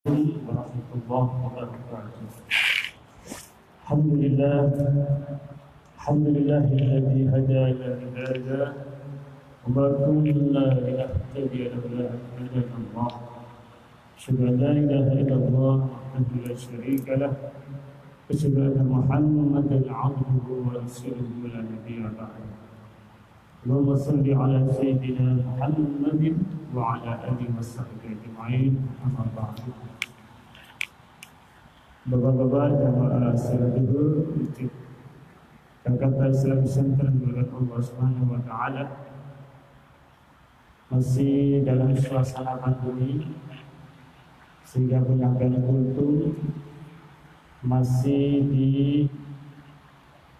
warahmatullahi wabarakatuh. Alhamdulillahilladzi hadana li hadza wa ma kunna linahtadiya laula an hadana Allah. Asyhadu an la ilaha illallah wahdahu la syarika lah wa asyhadu anna Muhammadan 'abduhu wa rasuluhu la nabiyya ba'dahu. Allahumma shalli ala sayyidina Muhammadin wa ala alihi washabbihi ajma'in. Amma ba'du. Bapak-bapak jamaah salat zuhur di Jakarta Islamic Center oleh Allah Subhanahu wa taala, masih dalam suasana pandemi sehingga penyampaian kultum masih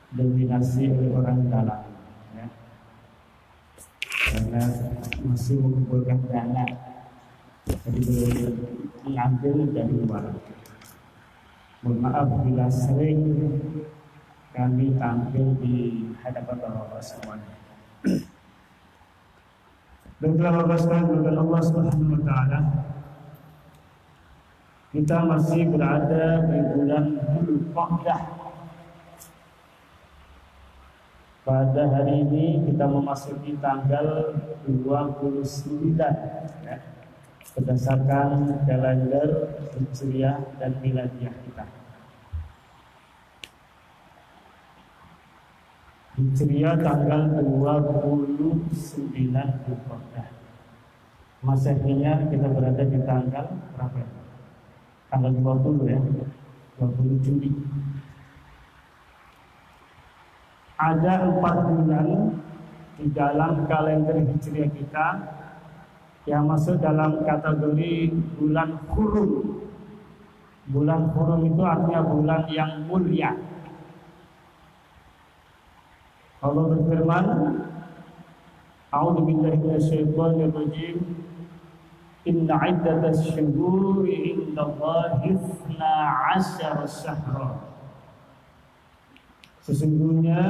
didominasi oleh orang dalam, ya. Karena masih mengumpulkan dana, jadi belum mengambil dari luar. Mohon maaf bila sering kami tampil di hadapan Bapak semuanya. Dan telah bebaskan oleh Allah Subhanahu wa taala, kita masih berada di bulan Dzulqa'dah. Pada hari ini kita memasuki tanggal 29, ya, berdasarkan kalender Hijriah dan Miladiyah kita. Hijriah tanggal 29 Dzulqa'dah. Masehinya kita berada di tanggal berapa? Tanggal 20, ya, 20 Juli. Ada 4 bulan di dalam kalender Hijriah kita yang masuk dalam kategori bulan Hurum. Bulan Hurum itu artinya bulan yang mulia. Allah berfirman, A'udzu billahi minasyaitonir rajim. Inna 'iddatas syuhuri 'indallahi 12 syahra. Sesungguhnya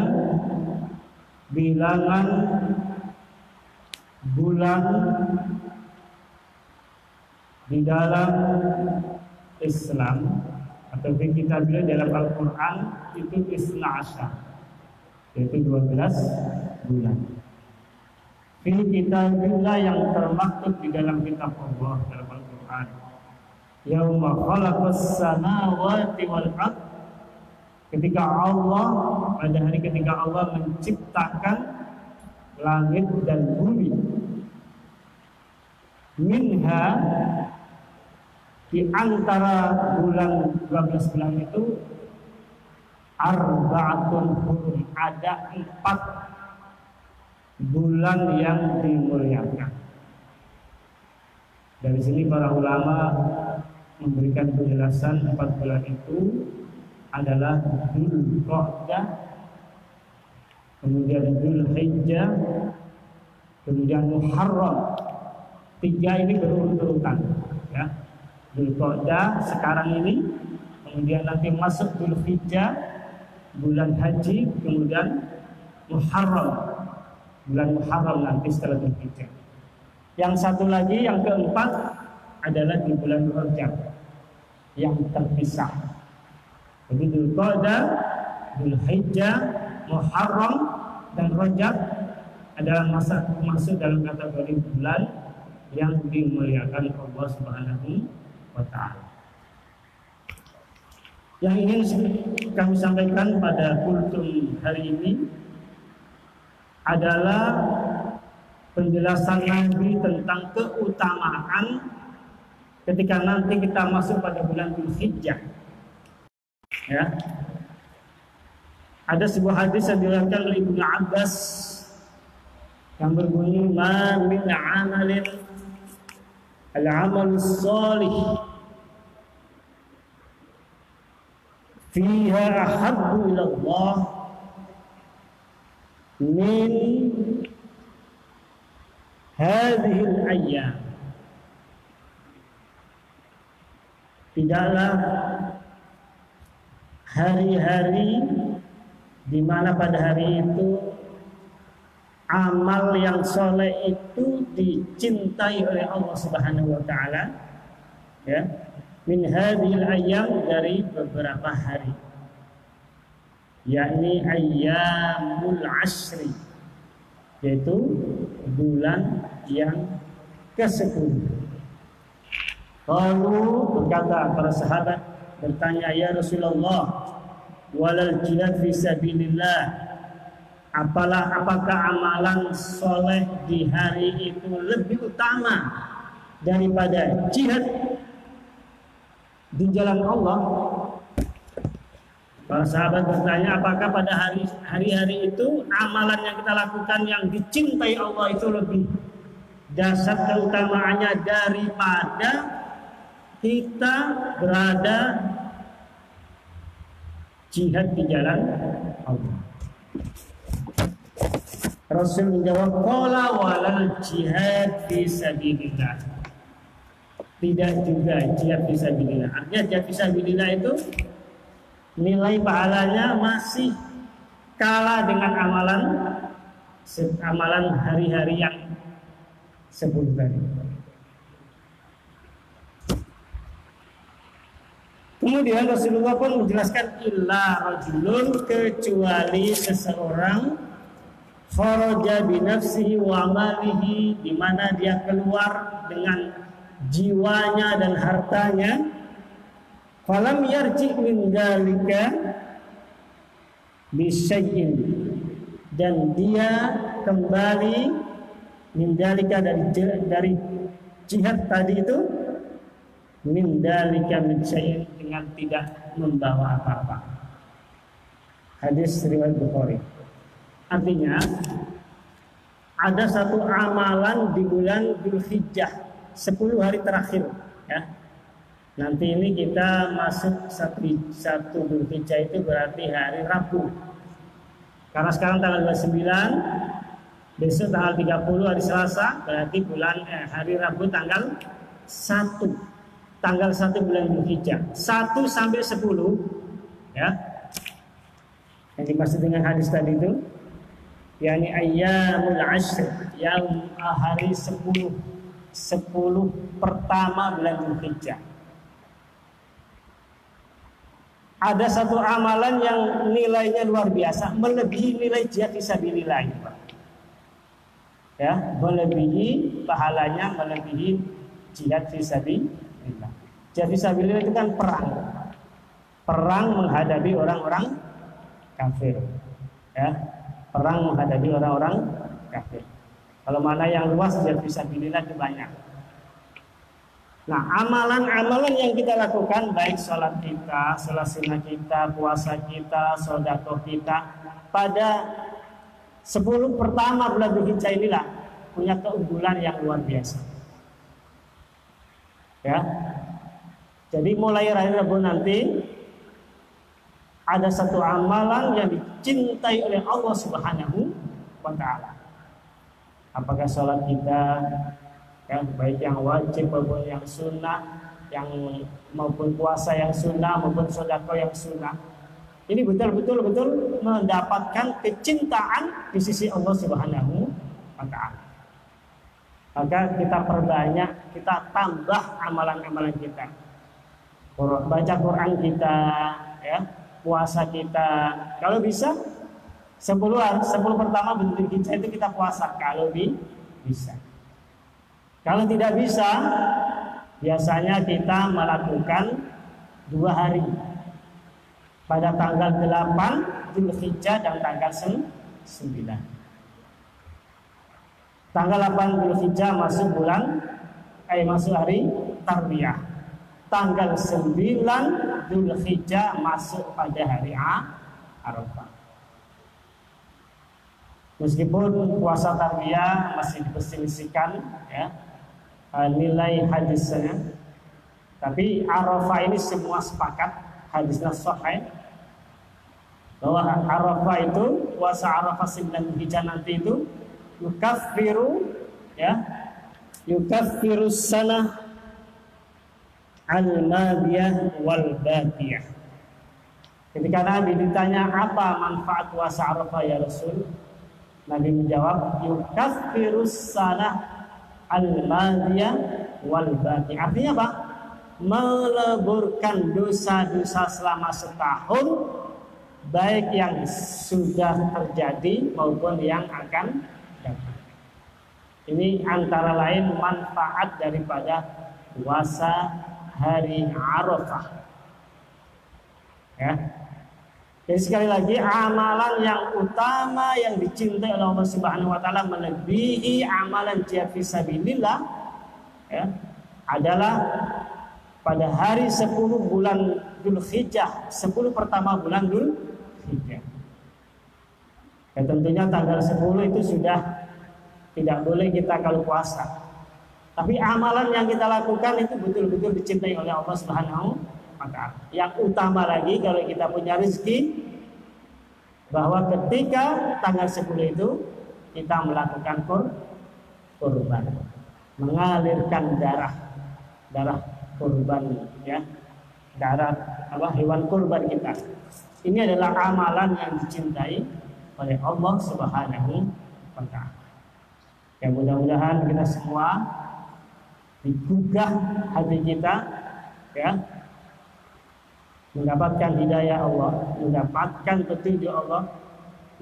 bilangan bulan di dalam Islam atau kita bilang dalam Al-Quran itu Isna Asyar, yaitu 12 bulan. Ini kita juga yang termaktub di dalam kitab Allah dalam Al-Quran. Yauma khalaqas samawati wal ardh. Ketika Allah, pada hari ketika Allah menciptakan langit dan bumi. Minha, di antara bulan 12 bulan itu, arba'atun hurum, ada 4 bulan yang dimuliakan. Dari sini para ulama memberikan penjelasan 4 bulan itu adalah Dzulqa'dah, kemudian Dzulhijjah, kemudian Muharram. 3 ini berurut-urutan, ya. Dzulqa'dah sekarang ini, kemudian nanti masuk Dzulhijjah, bulan haji, kemudian Muharram, bulan Muharram nanti setelah Dzulhijjah. Yang satu lagi, yang keempat adalah di bulan Rajab yang terpisah. Jadi Dzulqa'dah, Dzulhijjah, Muharram, dan Rajab adalah masuk dalam kategori bulan yang dimuliakan Allah Subhanahu wa ta'ala. Yang ingin kami sampaikan pada kultum hari ini adalah penjelasan Nabi tentang keutamaan ketika nanti kita masuk pada bulan Dzulhijjah. Ya. Ada sebuah hadis yang diriwayatkan oleh Ibnu Abbas yang berbunyi, ma min amalin al-amal salih fiha ahabbu ila Allah min hadhihi al-ayyam. Tidaklah hari-hari di mana pada hari itu amal yang soleh itu dicintai oleh Allah Subhanahu wa taala, ya, min hadhil ayyam, dari beberapa hari, yakni ayyamul ashri, yaitu bulan yang ke-10. Lalu berkata para sahabat bertanya, ya Rasulullah, walal jihad fi sabilillah, apakah amalan soleh di hari itu lebih utama daripada jihad di jalan Allah? Para sahabat bertanya, apakah pada hari-hari itu amalan yang kita lakukan yang dicintai Allah itu lebih dasar keutamaannya daripada kita berada jihad di jalan Allah? Rasul menjawab, qala walal jihad fi sabilillah. Tidak juga jihad fi sabilillah. Artinya jihad fi sabilillah itu nilai pahalanya masih kalah dengan amalan hari-hari yang sebelum tadi. Kemudian Rasulullah pun menjelaskan, illa rajulun, kecuali seseorang, kharaja bi nafsihi wa amalihi, di mana dia keluar dengan jiwanya dan hartanya, falam yarji min dzalika bi syai'in, dan dia kembali min dzalika dari jihad tadi itu, min dzalika min syai'in, dengan tidak membawa apa-apa. Hadis riwayat Bukhari. Artinya ada satu amalan di bulan Dzulhijjah, 10 hari terakhir, ya. Nanti ini kita masuk satu Dzulhijjah, itu berarti hari Rabu. Karena sekarang tanggal 29, besok tanggal 30 hari Selasa, berarti hari Rabu tanggal 1. Tanggal 1 bulan Dzulhijjah. 1 sampai 10, ya. Yang dimaksud dengan hadis tadi itu, yakni ayyamul ashr, yang hari 10 pertama bulan Dzulhijjah. Ada satu amalan yang nilainya luar biasa, melebihi nilai jihad fisabilillah, ya, melebihi pahalanya, melebihi jihad fisabilillah. Jihad fisabilillah itu kan perang menghadapi orang-orang kafir, ya, perang menghadapi orang-orang kafir. Kalau mana yang luas, jihad fisabilillah itu banyak. Nah, amalan-amalan yang kita lakukan, baik sholat kita, sholat sunnah kita, puasa kita, sedekah kita, pada 10 pertama bulan Dzulhijjah inilah punya keunggulan yang luar biasa, ya. Jadi mulai hari Rabu nanti ada satu amalan yang dicintai oleh Allah Subhanahu wa Ta'ala. Apakah sholat kita, ya, baik yang wajib maupun yang sunnah, maupun puasa yang sunnah, maupun sedekah yang sunnah, ini betul-betul mendapatkan kecintaan di sisi Allah Subhanahu wa Ta'ala. Maka kita perbanyak, kita tambah amalan-amalan kita, baca Quran kita, ya, puasa kita. Kalau bisa 10 pertama bulan Dzulhijjah itu kita puasa, kalau bisa. Kalau tidak bisa, biasanya kita melakukan 2 hari, pada tanggal 8 Dzulhijjah dan tanggal 9. Tanggal 8 Dzulhijjah masuk hari Tarwiyah. Tanggal 9 Dzulhijjah masuk pada hari Arafah. Meskipun puasa Tarwiyah masih diperselisihkan, ya, nilai hadisnya, tapi Arafah ini semua sepakat, hadisnya sahih, bahwa Arafah itu, puasa Arafah 9 Dzulhijjah nanti itu yukaffiru sanah al-madiyah wal batiyah. Ketika Nabi ditanya apa manfaat puasa Arafah ya Rasul, Nabi menjawab, yukaffiru sanah al-madiyah wal batiyah. Artinya apa? meleburkan dosa-dosa selama setahun, baik yang sudah terjadi maupun yang akan datang. Ini antara lain manfaat daripada puasa hari Arafah. Ya. Jadi sekali lagi, amalan yang utama yang dicintai oleh Allah Subhanahu wa taala melebihi amalan jihad fisabilillah, ya, adalah pada hari 10 bulan Dzulhijjah, 10 pertama bulan Dzulhijjah. Ya, tentunya tanggal 10 itu sudah tidak boleh kita kalau puasa. Tapi amalan yang kita lakukan itu betul-betul dicintai oleh Allah Subhanahu wa taala. Yang utama lagi kalau kita punya rezeki, bahwa ketika tanggal 10 itu kita melakukan kurban, mengalirkan darah kurban, ya, darah hewan kurban kita. Ini adalah amalan yang dicintai oleh Allah Subhanahu wa taala. Ya, mudah-mudahan kita semua digugah hati kita, ya, mendapatkan hidayah Allah, mendapatkan petunjuk Allah.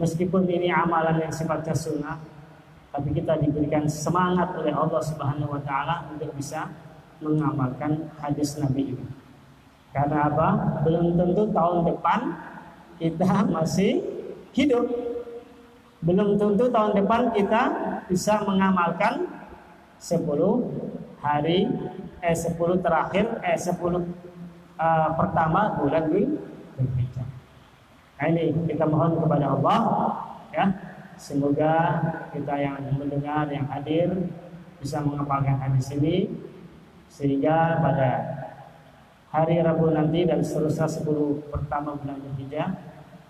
Meskipun ini amalan yang sifatnya sunnah, tapi kita diberikan semangat oleh Allah Subhanahu wa taala untuk bisa mengamalkan hadis Nabi ini. Karena apa? Belum tentu tahun depan kita masih hidup. Belum tentu tahun depan kita bisa mengamalkan 10 hari 10 terakhir 10 pertama bulan Dzulhijjah. Nah, ini kita mohon kepada Allah, ya, semoga kita yang mendengar, yang hadir bisa mengamalkan hadis ini, sehingga pada hari Rabu nanti dan seterusnya 10 pertama bulan Dzulhijjah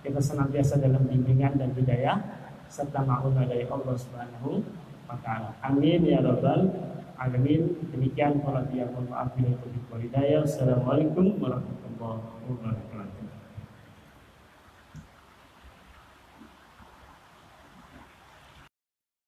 kita senantiasa dalam bimbingan dan hidayah serta ma'unah dari Allah Subhanahu wa taala. Amin ya rabbal alamin. Demikian, kalau dia mohon maaf bila itu hidayah. Assalamualaikum warahmatullahi wabarakatuh.